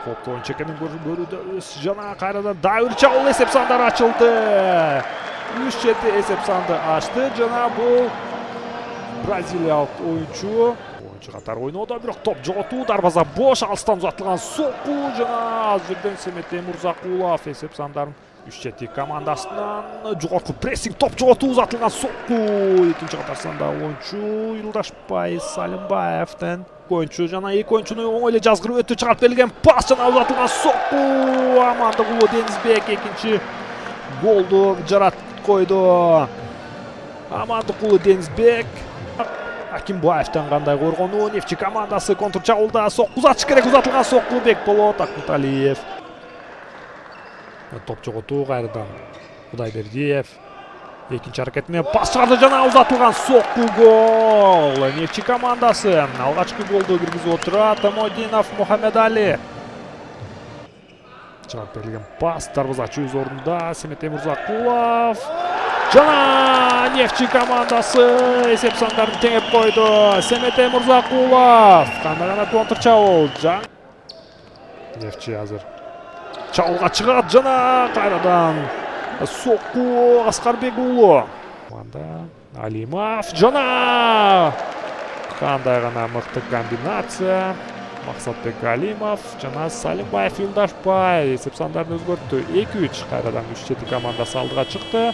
Toplu oyun çekenin bölüdü. Jana kayradan Davir Çağol esep sanları açıldı. 3-7 esep sandı açtı. Jana bu Braziliyalık oyuncu. Oyuncu qatar oynadı. Biroq top jo'tu. Darvaza boş. Alstan uzatılgan soqu. Jana az birden Semet Temurzakulov esep sanların 3-7 komandasından jo'qorqu pressing top jo'tu uzatılgan soqu. İkinci qatar sanda oyuncu Yıldaşbay Salimbayev'den. Oyuncu Jana ilk oyuncunu oңойло жазгырып өтө чыгарып берилген пас жана узатылган сокку. Амандыкулу Денисбек экинчи голду жаратып койду. Амандыкулу Денисбек. Акимбаевден кандай коргонуу. Нефчи командасы контр чабуулда сокку узатыш керек. Узатылган сокку Бекболот Акмуталиев. Топ жоготуу кайрадан Кудайбердиев. Экинчи аракетине пас чыгарды жана узатылган сокку гол. Нефчи командасы алгачкы голду киргизип отурат. Тамодинов Мухаммедали. Чыгып берилген пас дарбазачы өз ордунда Семет Темурзакулов. Жана Нефчи командасы эсеп сандарын теңеп койду. Семет Темурзакулов. Кандай гана контр чабуул. Нефчи азыр чабуулга чыгат жана кайрадан сокку Аскарбек-уулу. Мында Алимов жана кандай гана мыкты комбинация. Максатбек Алимов жана Салимбаев Юлдашбай эсеп сандарын өзгөрттү. 2-3 кайрадан 3-7 командасы алдыга чыкты.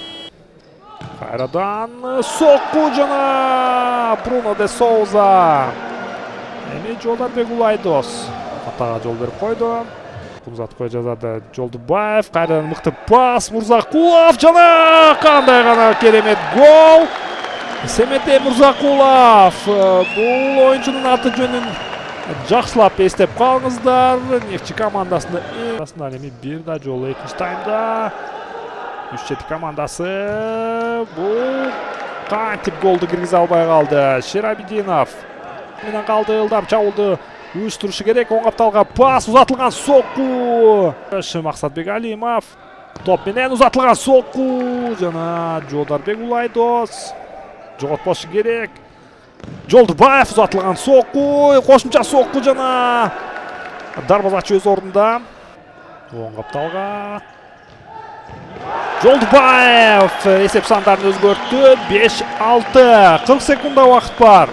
Кайрадан сокку жана Бруно де Соуза. Эми Жолдарбек Улайдос атага жол берип койду. Узаткой жазады Жолдубаев. Кайрадан мыкты пас Мурзакулов жана кандай гана керемет гол. Семет Темурзакулов. Бул oyunчунун аты жөнүн жакшылап эстеп калыңыздар. Нефчи командасында эми бир да жолу экинчи таймда 3-7 командасы бул кантип голду киргизе албай калды. Шерабидинов менен калды. Ылдам чабуулду уюштурушу керек. Оң капталга пас узатылган сокку. Максатбек Алимов топ менен узатылган сокку жана Жолдарбек Улайдос жоготпошу керек. Жолдубаев узатылган сокку, кошумча сокку жана дарбазачы өз ордунда. Оң капталга Жолдубаев эсеп сандарын өзгөрттү. 5-6 40 секундда убакыт бар.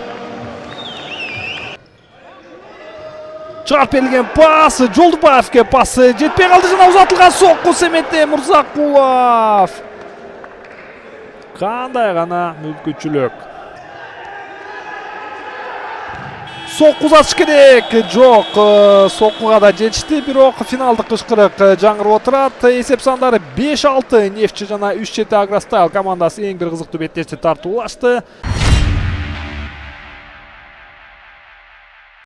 Чыгарып берилген пас Жолдубаевке пасы жетпей калды жана узатылган сокку Семет Темурзакулов. Кандай гана мүмкүнчүлүк. Сокку узатыш керек. Жок, соккуга да жетишти, бирок финалдык кычкырык жаңырып отурат. Эсеп сандары 5-6 Нефчи жана 3-7 Агростайл командасы эң бир кызыктуу беттешти тартуулашты.